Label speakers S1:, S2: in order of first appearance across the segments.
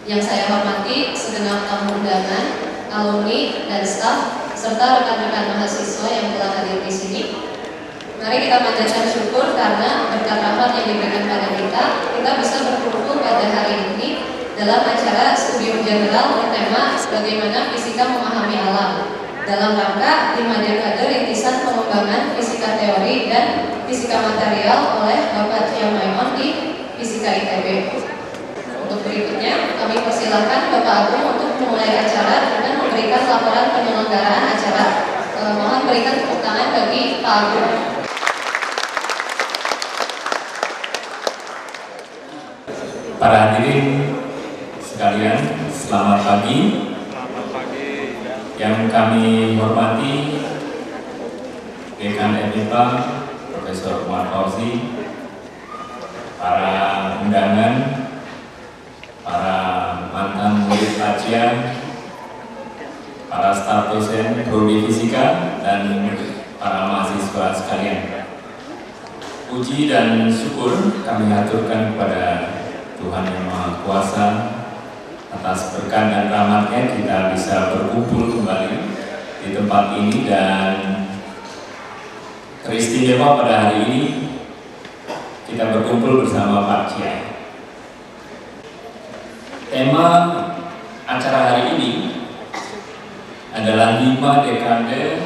S1: Yang saya hormati segenap tamu undangan, alumni dan staf, serta rekan-rekan mahasiswa yang telah hadir di sini. Mari kita panjatkan syukur karena berkat rahmat yang diberikan pada kita bisa berkumpul pada hari ini dalam acara studium general bertema bagaimana fisika memahami alam dalam rangka 5 dekade rintisan pengembangan fisika teori dan fisika material oleh Bapak Ciamaion di Fisika ITB. Untuk berikutnya, kami persilahkan Bapak Agung untuk memulai acara dan memberikan laporan penyelenggaraan acara. Mohon berikan tepuk tangan bagi Pak Agung.
S2: Para hadirin sekalian, selamat pagi. Yang kami hormati Dekan FIPA Profesor Umar Fauzi, para undangan, para mantan murid Pacia, para staf dosen Prodi Fisika, dan para mahasiswa sekalian. Puji dan syukur kami haturkan kepada Tuhan Yang Maha Kuasa atas berkat dan rahmat-Nya kita bisa berkumpul kembali di tempat ini, dan teristimewa pada hari ini kita berkumpul bersama Pak Kiai. Tema acara hari ini adalah 5 dekade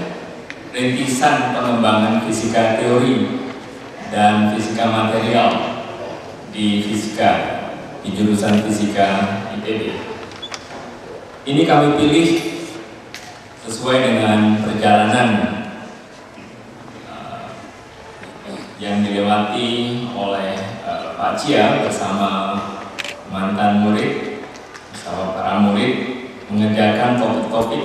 S2: rintisan pengembangan fisika teori dan fisika material di fisika, di jurusan fisika ITB. Ini kami pilih sesuai dengan perjalanan yang dilewati oleh Pak Cia bersama mantan murid, bersama para murid, mengerjakan topik-topik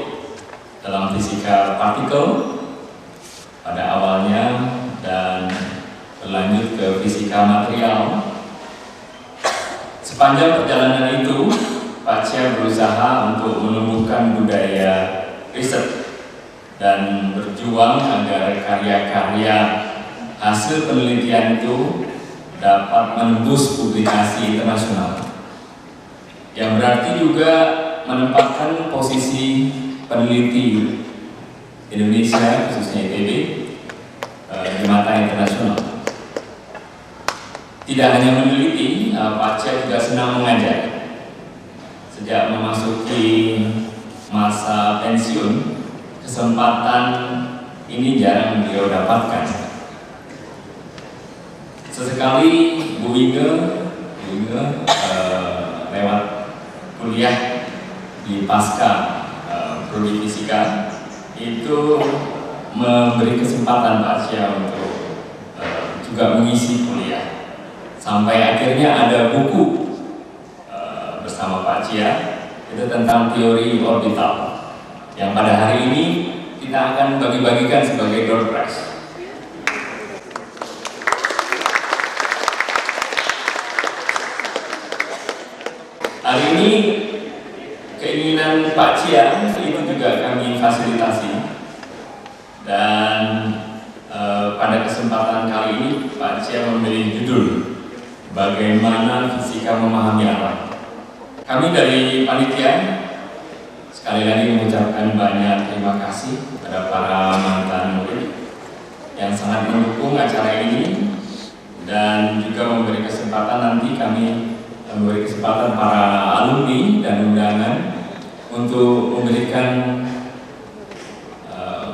S2: dalam fisika partikel pada awalnya dan berlanjut ke fisika material. Sepanjang perjalanan itu, Pak Cia berusaha untuk menumbuhkan budaya riset dan berjuang agar karya-karya hasil penelitian itu dapat menembus publikasi internasional, yang berarti juga menempatkan posisi peneliti Indonesia, khususnya ITB, di mata internasional. Tidak hanya meneliti, Pak Cia juga senang mengajar. Sejak memasuki masa pensiun, kesempatan ini jarang beliau dapatkan. Sesekali Bu Inge lewat kuliah di pasca Prodi Fisika itu memberi kesempatan Pak Cia untuk juga mengisi kuliah. Sampai akhirnya ada buku bersama Pak Cia, itu tentang teori orbital, yang pada hari ini kita akan bagi-bagikan sebagai door prize. Hari ini keinginan Pak Cia itu juga kami fasilitasi, dan pada kesempatan kali ini Pak Cia memilih judul Bagaimana Fisika Memahami Alam. Kami dari panitia sekali lagi mengucapkan banyak terima kasih kepada para mantan murid yang sangat mendukung acara ini, dan juga memberi kesempatan nanti kami memberi kesempatan para alumni dan undangan untuk memberikan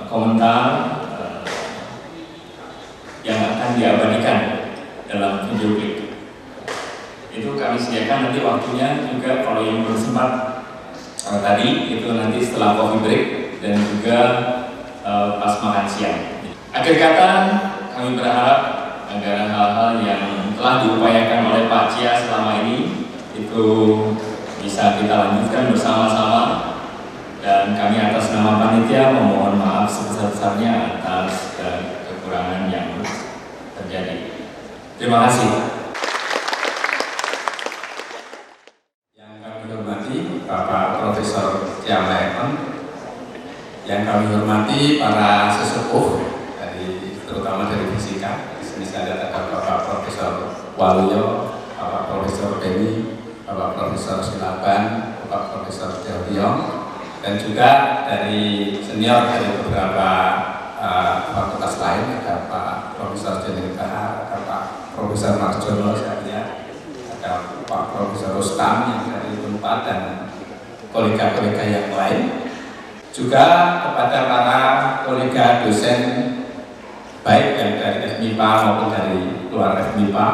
S2: komentar yang akan diabadikan dalam video klip. Itu kami sediakan nanti waktunya juga, kalau yang belum sempat tadi itu nanti setelah coffee break dan juga pas makan siang. Akhir kata, kami berharap agar hal-hal yang telah diupayakan oleh Pak Cia selama ini itu bisa kita lanjutkan bersama-sama, dan kami atas nama panitia memohon maaf sebesar-besarnya atas kekurangan yang terjadi. Terima kasih.
S3: Bapak Profesor Ciamaion, yang kami hormati para sesepuh terutama dari fisika. Di sini saya ada Bapak Profesor Waluyo, Bapak Profesor Beni, Bapak Profesor Silaban, Bapak Profesor Deotiong, dan juga dari senior dari beberapa fakultas lain, ada Pak Profesor Jenny Bahar, ada Pak Profesor Marjono, ada Pak Profesor Rustam yang dari Unpad dan kolega-kolega yang lain, juga kepada para kolega dosen baik yang dari FMIPA maupun dari luar FMIPA,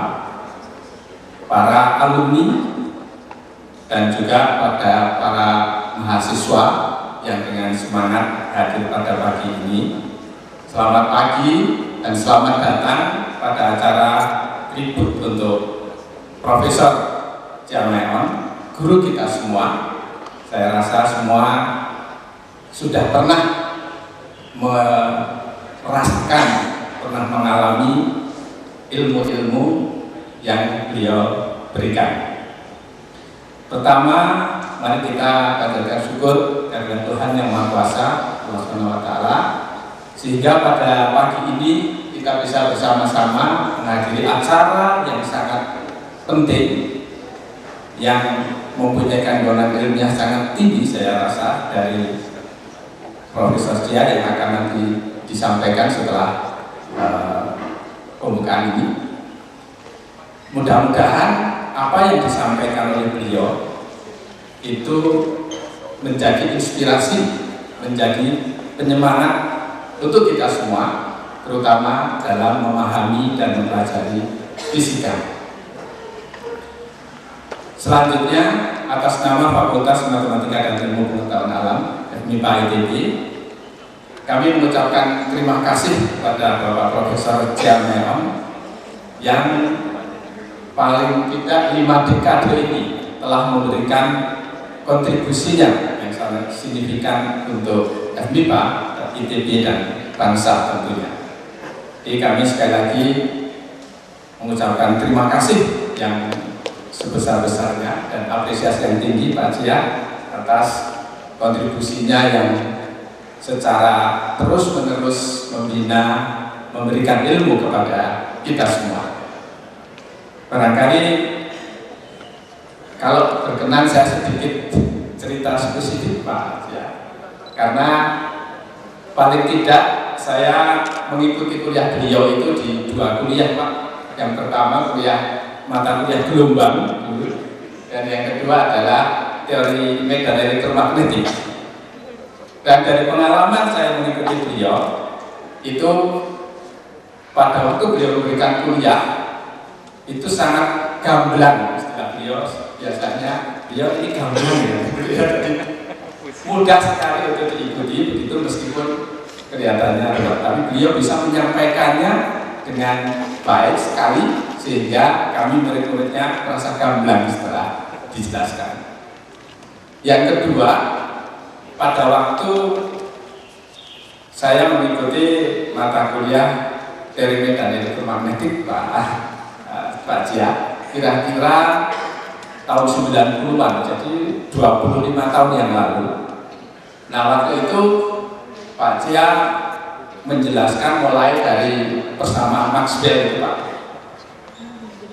S3: para alumni, dan juga pada para mahasiswa yang dengan semangat hadir pada pagi ini. Selamat pagi dan selamat datang pada acara tribut untuk Profesor Chiameon, guru kita semua. Saya rasa semua sudah pernah merasakan, pernah mengalami ilmu-ilmu yang beliau berikan. Pertama, mari kita panjatkan syukur kepada Tuhan Yang Maha Kuasa, Allah Subhanahu wa Ta'ala, sehingga pada pagi ini kita bisa bersama-sama menghadiri acara yang sangat penting, yang mempunyai kandungan ilmiah sangat tinggi. Saya rasa dari Profesor Chia yang akan nanti disampaikan setelah pembukaan ini. Mudah-mudahan apa yang disampaikan oleh beliau itu menjadi inspirasi, menjadi penyemangat untuk kita semua, terutama dalam memahami dan mempelajari fisika. Selanjutnya, atas nama Fakultas Matematika dan Ilmu Pengetahuan Alam FMIPA ITB, kami mengucapkan terima kasih kepada Bapak Profesor Chiameon yang paling tidak 5 dekade ini telah memberikan kontribusinya yang sangat signifikan untuk FMIPA, ITB, dan bangsa tentunya. Jadi kami sekali lagi mengucapkan terima kasih yang sebesar-besarnya dan apresiasi yang tinggi Pak Chia atas kontribusinya yang secara terus-menerus membina, memberikan ilmu kepada kita semua. Barangkali kalau berkenan saya sedikit cerita spesifik Pak Chia, karena paling tidak saya mengikuti kuliah beliau itu di 2 kuliah Pak. Yang pertama mata kuliah gelombang dulu, dan yang kedua adalah teori medan elektromagnetik. Dan dari pengalaman saya mengikuti beliau itu, pada waktu beliau memberikan kuliah itu sangat gamblang, istilah beliau biasanya, beliau ini gamblang ya, jadi mudah sekali untuk diikuti begitu, meskipun kelihatannya berat, tapi beliau bisa menyampaikannya dengan baik sekali sehingga kami murid-muridnya merasa gamblang setelah dijelaskan. Yang kedua, pada waktu saya mengikuti mata kuliah teori medan elektromagnetik Pak Chia, kira-kira tahun 90-an, jadi 25 tahun yang lalu. Nah, waktu itu Pak Chia menjelaskan mulai dari persamaan Maxwell itu Pak.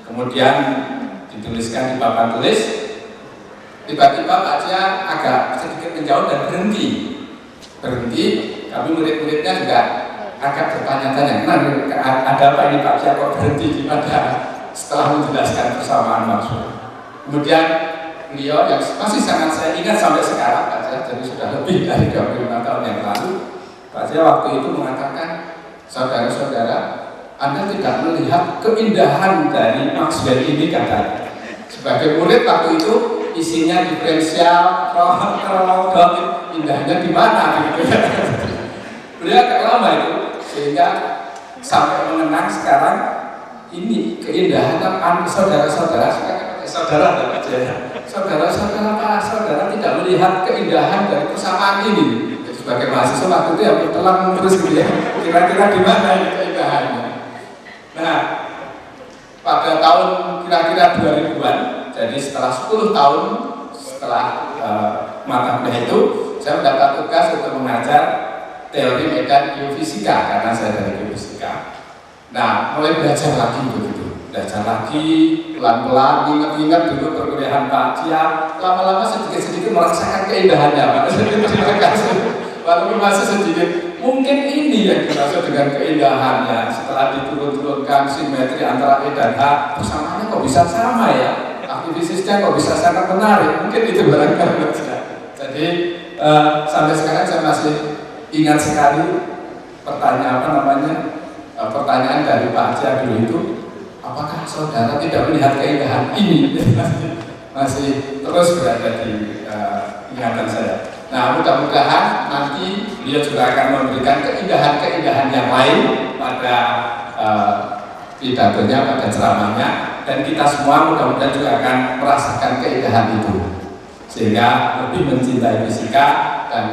S3: Kemudian dituliskan di papan tulis. Tiba-tiba Pak Chia agak sedikit menjauh dan berhenti. Kami murid-muridnya juga agak bertanya-tanya, ada apa ini Pak Chia kok berhenti setelah menjelaskan persamaan Maxwell. Kemudian beliau yang masih sangat saya ingat sampai sekarang Pak Chia, jadi sudah lebih dari 25 tahun yang lalu, Pak Chia waktu itu mengatakan, saudara-saudara, Anda tidak melihat keindahan dari Maxwell ini, katanya. Sebagai murid waktu itu isinya diferensial, kronologi, indahnya di mana gitu. Beliau agak lama itu, sehingga sampai mengenang sekarang ini keindahan saudara-saudara saudara tidak melihat keindahan dari persamaan ini. Sebagai mahasiswa waktu itu ya telah terus gitu ya, kira-kira di mana ini keindahannya. Nah, pada tahun kira-kira 2000-an, jadi setelah 10 tahun setelah mata kuliah itu, saya mendapat tugas untuk mengajar teori medan geofisika karena saya dari geofisika. Nah, mulai belajar lagi begitu. belajar lagi, pelan-pelan, ingat-ingat dulu perkuliahan Pak Cia, lama-lama sedikit-sedikit merasakan keindahannya Pak. Terima kasih. Walaupun masih sedikit, mungkin ini yang dimaksud dengan keindahannya. Setelah diturun-turunkan simetri antara E dan H, persamaannya kok bisa sama ya? Aktivisisnya kok bisa sangat menarik? Mungkin itu barangkali. Jadi sampai sekarang saya masih ingat sekali pertanyaan dari Pak Cia dulu itu, apakah saudara tidak melihat keindahan ini? Masih terus berada di ingatan saya. Nah, mudah-mudahan nanti beliau juga akan memberikan keindahan-keindahan yang lain pada pidatonya, pada ceramahnya, dan kita semua mudah-mudahan juga akan merasakan keindahan itu, sehingga lebih mencintai fisika dan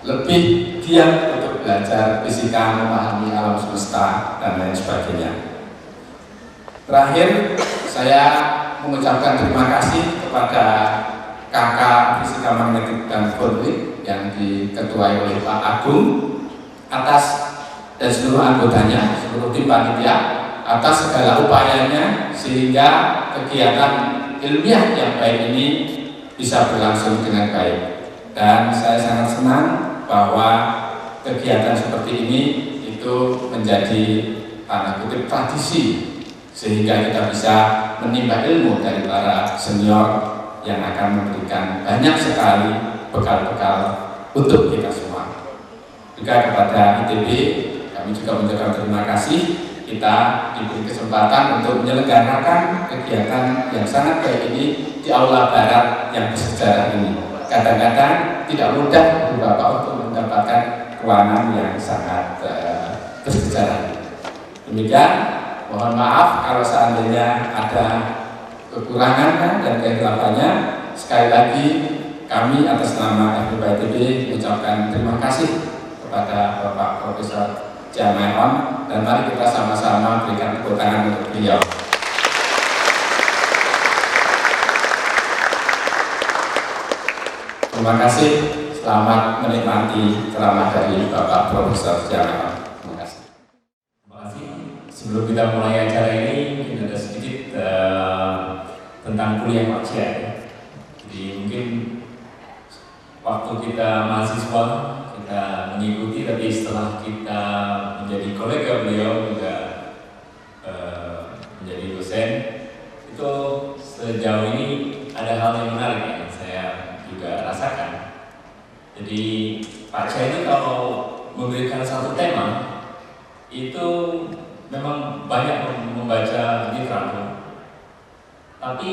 S3: lebih giat untuk belajar fisika, memahami alam semesta dan lain sebagainya. Terakhir, saya mengucapkan terima kasih kepada kakak fisika magnetik dan foundry yang diketuai oleh Pak Agung atas dan seluruh anggotanya, seluruh tim panitia atas segala upayanya sehingga kegiatan ilmiah yang baik ini bisa berlangsung dengan baik. Dan saya sangat senang bahwa kegiatan seperti ini itu menjadi tanda kutip tradisi, sehingga kita bisa menimba ilmu dari para senior yang akan memberikan banyak sekali bekal-bekal untuk kita semua. Juga kepada ITB, kami juga mengucapkan terima kasih. Kita diberi kesempatan untuk menyelenggarakan kegiatan yang sangat baik ini di Aula Barat yang bersejarah ini. Kadang-kadang tidak mudah bagi Bapak untuk mendapatkan ruangan yang sangat bersejarah. Demikian, mohon maaf kalau seandainya ada kekurangan dan kehilafannya. Sekali lagi kami atas nama FIB mengucapkan terima kasih kepada Bapak Profesor Jamaeon, dan mari kita sama-sama berikan tepuk tangan untuk beliau. Terima kasih, selamat menikmati ceramah dari Bapak Profesor Jamaeon. Terima kasih.
S2: Terima kasih. Sebelum kita mulai acara ini, mungkin ada sedikit tentang kuliah Pak Cia. Jadi mungkin waktu kita mahasiswa kita mengikuti, tapi setelah kita menjadi kolega beliau juga menjadi dosen, itu sejauh ini ada hal yang menarik yang saya juga rasakan. Jadi Pak Cia ini kalau memberikan satu tema itu memang banyak membaca literatur, tapi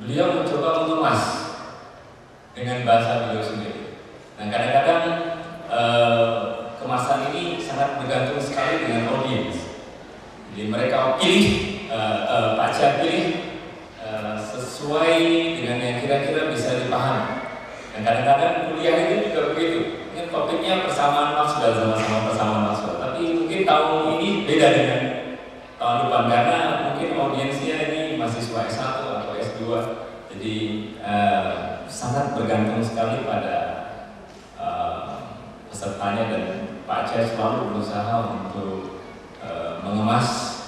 S2: beliau mencoba mengemas dengan bahasa beliau sendiri. Nah, kadang-kadang kemasan ini sangat bergantung sekali dengan audiens. Jadi mereka pilih, Pak Cia pilih sesuai dengan yang kira-kira bisa dipahami. Dan kadang-kadang kuliah itu juga begitu. Ini topiknya persamaan Maxwell, sama-sama persamaan Maxwell. Tapi mungkin tahun ini beda dengan tahun depan karena mungkin audiensnya ini mahasiswa S1 atau S2. Jadi sangat bergantung sekali pada pesertanya, dan Pak Cia selalu berusaha untuk mengemas.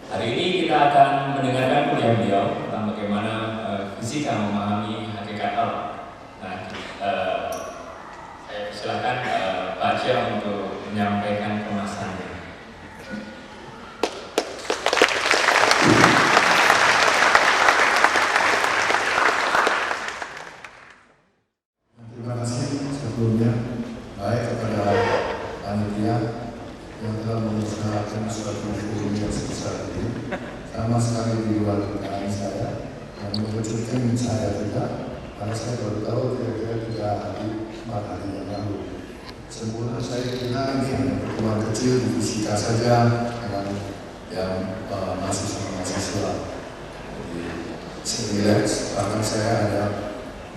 S2: Hari ini kita akan mendengarkan kuliah beliau tentang bagaimana fisika memahami hakikat alam. Nah, saya persilakan Pak Cia untuk menyampaikan kemasannya.
S4: Terima kasih sebelumnya baik kepada panitia yang telah mengusahakan suatu forum yang sebesar ini, sama sekali di luar dugaan saya, yang mengejutkan saya juga, karena saya baru tahu kira-kira 3 hari 4 hari yang lalu. Semula saya kira ini hanya pertemuan kecil di fisika saja dengan yang mahasiswa-mahasiswa. Jadi relax, bahkan saya hanya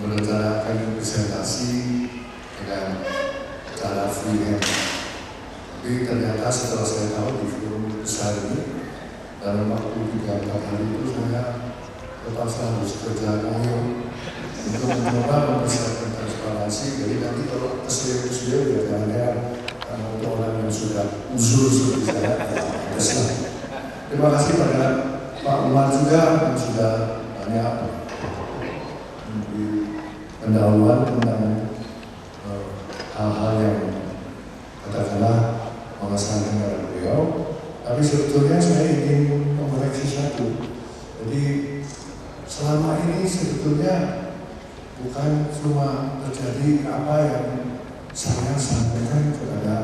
S4: merencanakan presentasi dengan cara freehand. Tapi ternyata setelah saya tahu di forum besar ini, dalam waktu 3-4 hari itu saya terpaksa harus kerja ngoyo untuk mencoba mempersiapkan transparansi. Jadi nanti kalau keseliru-keseliru ya jangan-jangan karena untuk orang yang sudah usul seperti saya, ya Terima kasih pada Pak Umar juga yang sudah banyak pendahuluan tentang hal-hal yang katakanlah mengesankan pada beliau. Tapi sebetulnya saya ingin mengoreksi satu. Jadi selama ini sebetulnya bukan cuma terjadi apa yang saya sampaikan kepada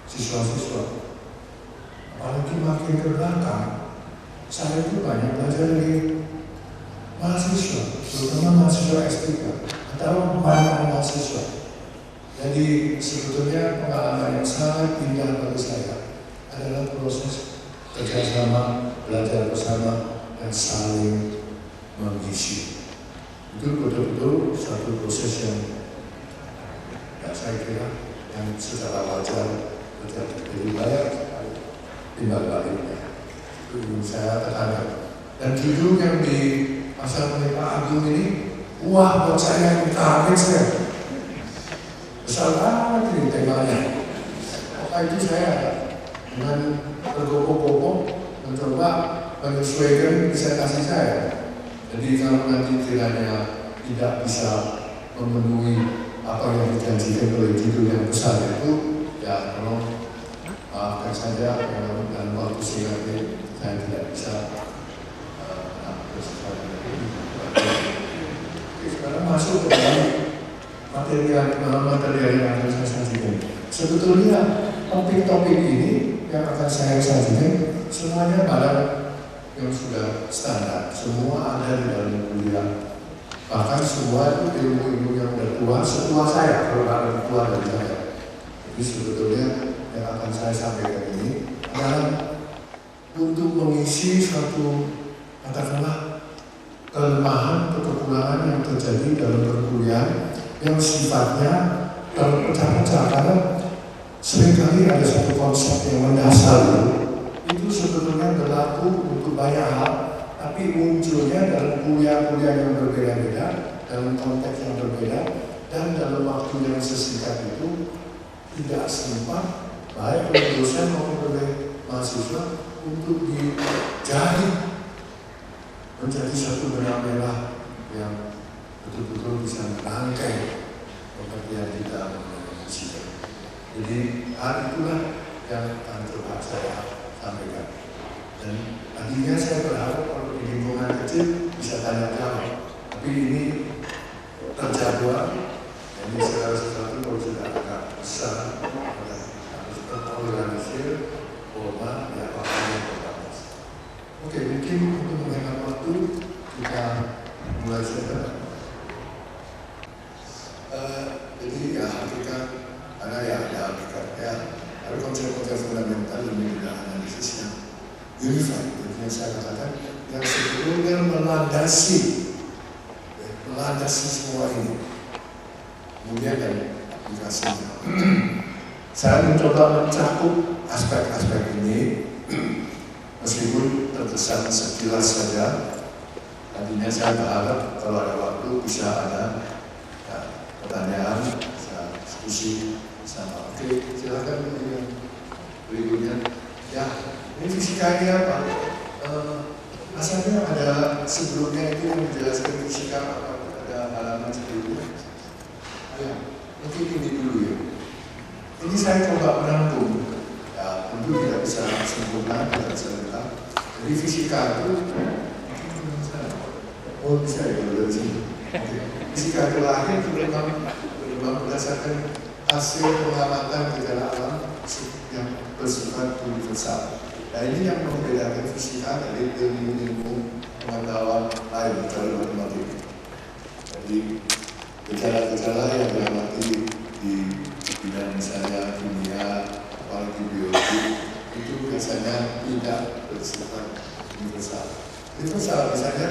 S4: siswa-siswa. Apalagi makin ke belakang, saya itu banyak belajar dari mahasiswa, terutama mahasiswa S3 atau mantan mahasiswa. Jadi sebetulnya pengalaman yang sangat indah bagi saya adalah proses kerjasama, belajar bersama, dan saling mengisi. Itu betul-betul satu proses yang saya kira yang secara wajar terjadi. Jadi banyak timbal baliknya. Itu yang saya tekankan. Dan judul yang di pasal oleh Pak Agung ini, wah buat saya yang kaget saya. Besar banget ini temanya. Maka itu saya dengan tergopoh-gopoh mencoba menyesuaikan presentasi saya. Jadi kalau nanti kiranya tidak bisa memenuhi apa yang dijanjikan oleh judul yang besar itu, ya tolong maafkan saja dalam waktu singkat ini saya tidak bisa sekarang masuk ke dalam materi yang akan saya sajikan. Sebetulnya topik-topik ini yang akan saya sajikan semuanya barang yang sudah standar, semua ada di dalam kuliah. Bahkan semua itu ilmu-ilmu yang udah tua, setua saya, kalau ada tua dari saya. Jadi sebetulnya yang akan saya sampaikan ini adalah untuk mengisi suatu katakanlah kelemahan atau kekurangan yang terjadi dalam perkuliahan yang sifatnya terpecah-pecah karena seringkali ada satu konsep yang mendasar itu sebetulnya berlaku untuk banyak hal, tapi munculnya dalam kuliah-kuliah yang berbeda-beda, dalam konteks yang berbeda, dan dalam waktu yang sesingkat itu tidak sempat baik oleh dosen maupun oleh mahasiswa untuk dijahit menjadi satu benang merah yang betul-betul bisa merangkai pengertian kita mengenai musik. Jadi hal itulah yang akan coba saya sampaikan. Dan tadinya saya berharap kalau di lingkungan kecil bisa tanya jawab, tapi ini terjadwal. Jadi segala sesuatu kalau sudah agak besar harus terorganisir, formal, ya waktunya terbatas. Oke, mungkin untuk menghemat waktu kita mulai saja. Jadi ya hakikat, ada hakikat ya, ada konsep-konsep fundamental dan juga analisis yang unified. Jadi saya katakan yang sebetulnya melandasi semua ini. Kemudian dari aplikasinya, saya mencoba mencakup aspek-aspek ini. Meskipun terkesan sekilas saja, tadinya saya berharap kalau ada waktu bisa ada pertanyaan, bisa diskusi sama. Oke, silakan yang berikutnya. Ya, ini fisika ini apa? Asalnya ada sebelumnya itu yang menjelaskan fisika apa? Ada halaman sebelumnya. Ya, mungkin ini dulu ya. Ini saya coba merangkum. Ya, tentu tidak bisa sempurna, tidak bisa lengkap. Jadi fisika itu, oh bisa ya kalau dari sini. Fisika itu lahir memang berdasarkan hasil pengamatan gejala alam yang bersifat universal. Nah ini yang membedakan fisika dari ilmu-ilmu pengetahuan lain, kecuali matematik. Jadi gejala-gejala yang diamati di bidang misalnya kimia, apalagi biologi, itu biasanya tidak bersifat universal. Universal misalnya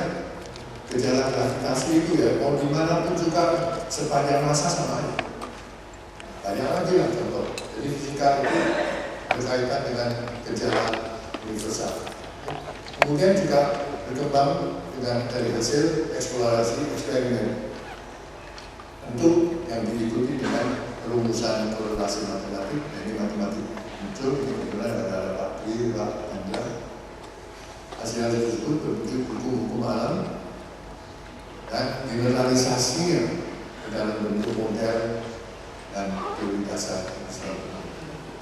S4: gejala gravitasi itu ya, mau dimanapun juga sepanjang masa sama aja. Banyak lagi lah contoh. Jadi fisika itu berkaitan dengan gejala universal. Kemudian juga berkembang dengan dari hasil eksplorasi eksperimen. Tentu yang diikuti dengan rumusan korelasi matematik, ini matematik muncul, kemudian ada Pak Wi, Pak Hendra, hasil tersebut berbentuk hukum-hukum alam dan generalisasinya ke dalam bentuk model dan teori dasar.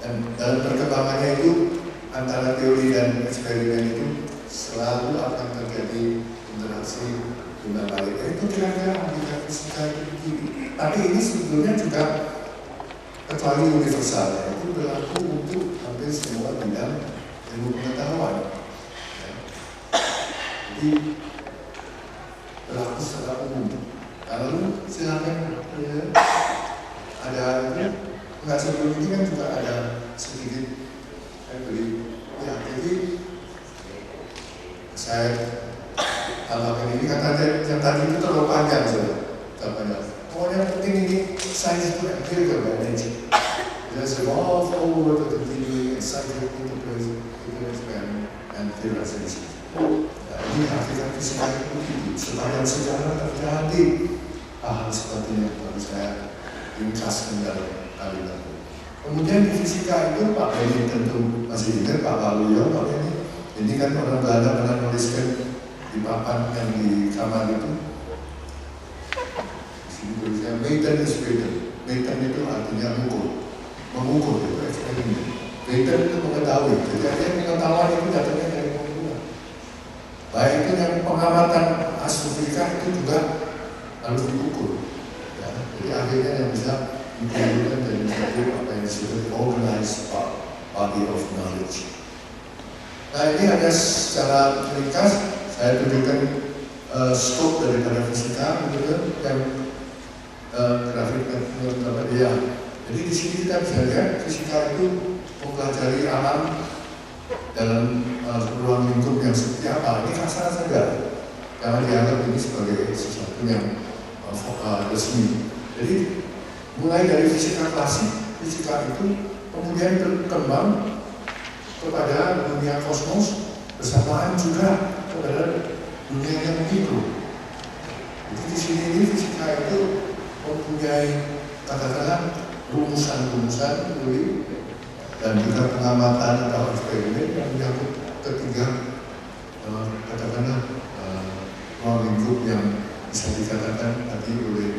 S4: Dan dalam perkembangannya itu antara teori dan eksperimen itu selalu akan terjadi interaksi guna balik. Itu kira-kira aplikasi fisika itu begini. Tapi ini sebetulnya juga kecuali universal, itu berlaku untuk hampir semua bidang ilmu pengetahuan. Jadi berlaku secara umum. Lalu silakan ada enggak sebelum ini kan juga ada sedikit saya beri ya, jadi saya tambahkan ini karena yang tadi itu terlalu panjang jawabannya. Pokoknya penting ini sains itu empirical management. There's a lot of over the continuing and cyclic interpretation and theorization. Nah, ini hakikat fisika itu begitu. Sepanjang sejarah terjadi hal seperti ini baru saya ringkaskan dalam kalimat. Kemudian di fisika itu Pak Benny tentu masih ingat Pak Waluyo, Pak Benny. Ini kan orang Belanda pernah nuliskan di papan yang di kamar itu. Di sini tulisnya meten is meten. Meten itu artinya mengukur itu eksperimen. Meten itu mengetahui. Jadi artinya pengetahuan itu datangnya dari pengukuran. Baik itu yang pengamatan astrofisika itu juga harus diukur. Ya, jadi akhirnya yang bisa dikumpulkan dan menjadi apa yang disebut organized body of knowledge. Nah ini hanya secara ringkas saya tunjukkan skop daripada fisika, gitu yang grafik ya. Jadi di sini kita bisa lihat fisika itu mempelajari alam dalam ruang lingkup yang seperti apa. Ini kasar saja, jangan dianggap ini sebagai sesuatu yang resmi. Jadi mulai dari fisika klasik, fisika itu kemudian berkembang kepada dunia kosmos bersamaan juga kepada dunia yang mikro. Jadi di sini ini fisika itu mempunyai katakanlah rumusan-rumusan teori dan juga pengamatan atau eksperimen yang menyangkut ketiga katakanlah ruang lingkup yang bisa dikatakan tadi oleh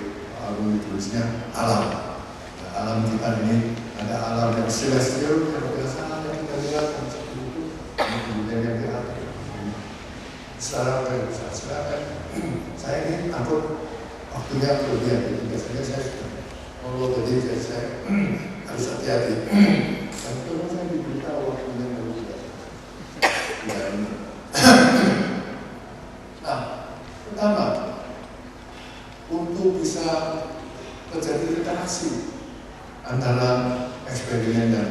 S4: Agung tulisnya alam. Nah, alam kita ini ada alam yang celestial yang biasa yang kita lihat yang seperti itu, kemudian yang di atas. Secara silakan. Saya ini takut waktunya kelebihan, jadi biasanya saya kalau tadi saya harus hati-hati. Dan kalau saya diberitahu waktunya kelebihan. Dan nah, pertama untuk bisa terjadi interaksi antara eksperimen dan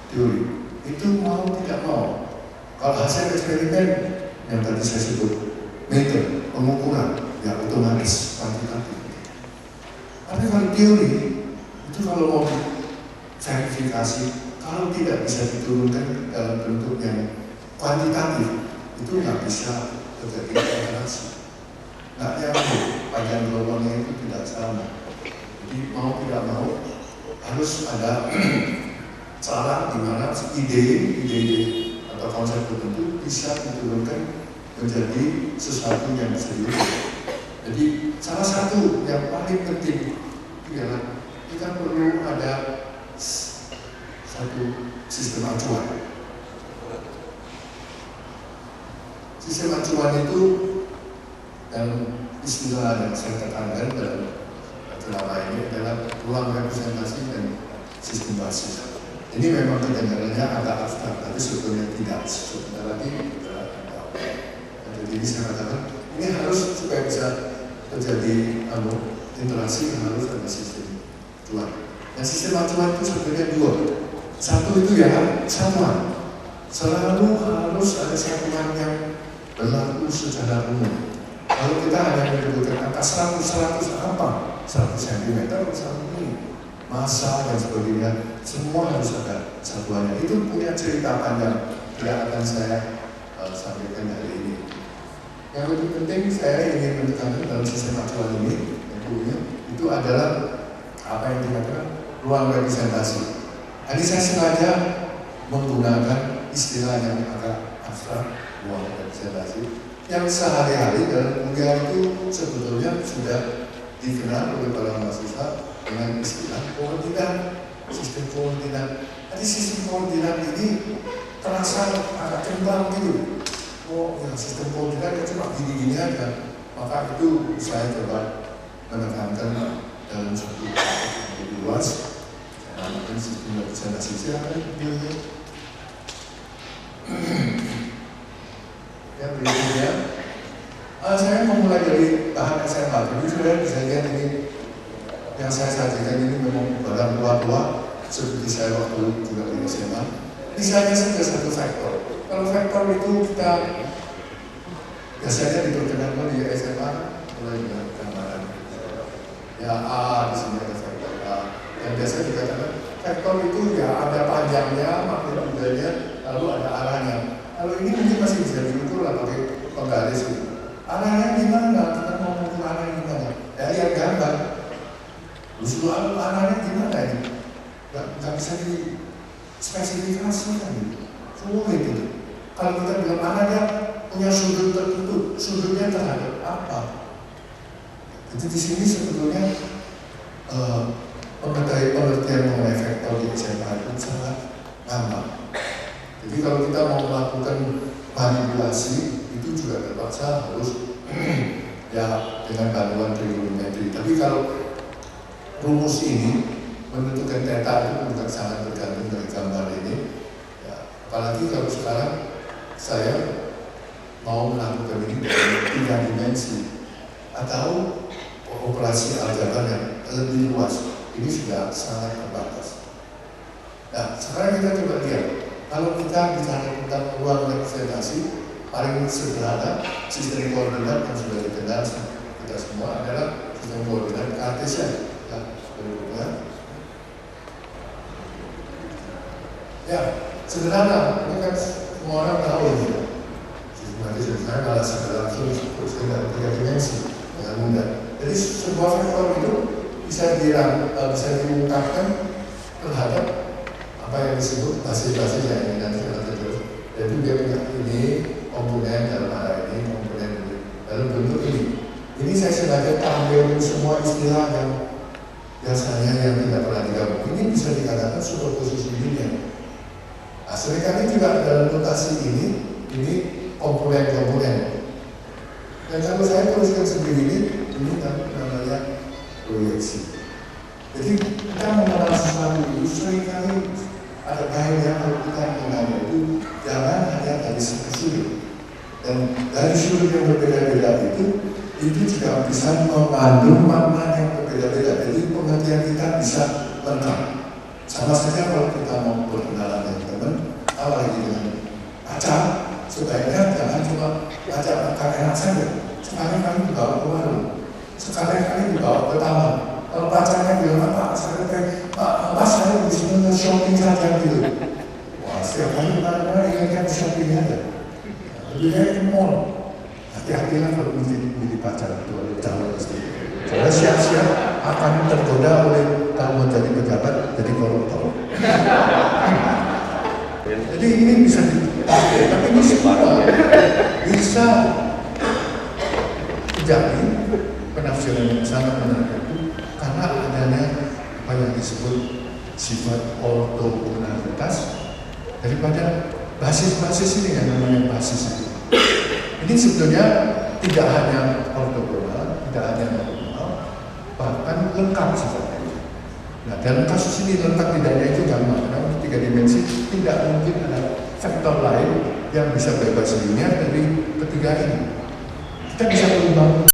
S4: teori itu mau tidak mau. Kalau hasil eksperimen yang tadi saya sebut meter pengukuran ya otomatis kuantitatif. Tapi kalau teori itu kalau mau verifikasi kalau tidak bisa diturunkan dalam bentuk yang kuantitatif itu nggak bisa terjadi interaksi. Nggak nyambung, panjang gelombangnya itu tidak sama. Jadi mau tidak mau harus ada cara di mana ide atau konsep tertentu bisa diturunkan menjadi sesuatu yang serius. Jadi salah satu yang paling penting ialah kita perlu ada satu sistem acuan. Sistem acuan itu dalam istilah yang saya tekankan dalam drama ini adalah ruang representasi dan sistem basis. Ini memang kedengarannya agak abstrak, tapi sebetulnya tidak. Sebentar lagi kita akan tahu. Jadi saya katakan ini harus supaya bisa terjadi interaksi harus ada sistem acuan. Dan sistem acuan itu sebenarnya dua. Satu itu ya satuan. Selalu harus ada satuan yang berlaku secara umum. Kalau kita hanya menyebutkan angka 100 apa? 100 cm, 1 ini, massa dan sebagainya, semua harus ada satuannya. Itu punya cerita panjang, tidak akan saya sampaikan hari ini. Yang lebih penting saya ingin menekankan dalam sistem acuan ini, itu adalah apa yang dikatakan ruang representasi. Tadi saya sengaja menggunakan istilah yang agak abstrak ruang representasi yang sehari-hari dalam kuliah itu sebetulnya sudah dikenal oleh para mahasiswa dengan istilah koordinat, sistem koordinat. Jadi sistem koordinat ini terasa agak kembang gitu. Oh ya, sistem koordinat itu cuma gini-gini aja. Maka itu saya coba menekankan dalam satu lebih luas. Mungkin sistem representasi silakan dilihat. Yang berikutnya, saya memulai dari bahan SMA. Jadi sudah bisa lihat ini yang saya sajikan ini memang barang tua-tua seperti saya waktu juga di SMA. Misalnya saja satu faktor. Kalau faktor itu kita biasanya diperkenalkan di SMA mulai dengan gambaran. Ya A di sini ada faktor A. Dan biasa dikatakan faktor itu ya ada panjangnya, magnitudenya, lalu ada arahnya. Kalau ini mungkin masih bisa diukur lah pakai penggaris itu. Arahnya gimana? Kita mau mengukur arahnya gimana? Ya lihat gambar. Usul arahnya gimana ini? Gak bisa dispesifikasikan gitu. Sulit gitu. Kalau kita bilang arahnya punya sudut tertentu, sudutnya terhadap apa? Jadi di sini sebetulnya pengertian mengenai vektor di SMA itu sangat gampang. Jadi kalau kita mau melakukan manipulasi itu juga terpaksa harus ya dengan bantuan trigonometri. Tapi kalau rumus ini menentukan theta itu juga sangat tergantung dari gambar ini. Ya, apalagi kalau sekarang saya mau melakukan ini dalam 3 dimensi atau operasi aljabar yang lebih luas, ini sudah sangat terbatas. Nah, sekarang kita coba lihat, kalau kita bicara tentang ruang representasi, paling sederhana sistem koordinat yang sudah dikenal kita semua adalah sistem koordinat Cartesian. Ya, berikutnya. Ya, sederhana, ini kan semua orang tahu ini. Nanti saya kalau secara langsung saya dalam 3 dimensi dengan mudah. Jadi sebuah vektor itu bisa diungkapkan terhadap apa yang disebut basis-basis yang ini nanti kita terus. Jadi dia punya ini komponen dalam arah ini, komponen ini, lalu bentuk ini. Ini saya sengaja ambil semua istilah yang biasanya yang tidak pernah digabung. Ini bisa dikatakan superposisi linear. Nah, seringkali juga dalam notasi ini komponen-komponen. Dan kalau saya tuliskan sendiri ini namanya proyeksi. Jadi kita mengenal sesuatu itu seringkali ada baiknya kalau kita mengenal itu jangan hanya dari satu sudut. Dan dari sudut yang berbeda-beda itu juga bisa mengandung makna yang berbeda-beda. Jadi pengertian kita bisa lengkap. Sama saja kalau kita mau berkenalan dengan teman, apalagi dengan pacar. Sebaiknya jangan cuma ajak makan enak saja. Sekali kali dibawa ke warung, sekali kali dibawa ke taman. Kalau pacarnya bilang apa, mas saya di sini shopping saja gitu. Wah, setiap kali mana ingatkan shopping aja. Lebih baik ke mall. Hati-hatilah kalau menjadi pacar itu oleh calon istri. Karena siap-siap akan tergoda oleh kamu jadi pejabat, jadi koruptor. Jadi ini bisa dipakai, tapi ini semua bisa jadi penafsiran yang sangat menarik itu karena adanya apa yang disebut sifat ortogonalitas daripada basis-basis ini yang namanya basis itu. Ini sebetulnya tidak hanya ortogonal, tidak hanya normal, bahkan lengkap sifatnya. Nah, dalam kasus ini lengkap tidaknya itu gampang. Karena 3 dimensi tidak mungkin ada vektor lain yang bisa bebas linear dari ketiga ini. Kita bisa berubah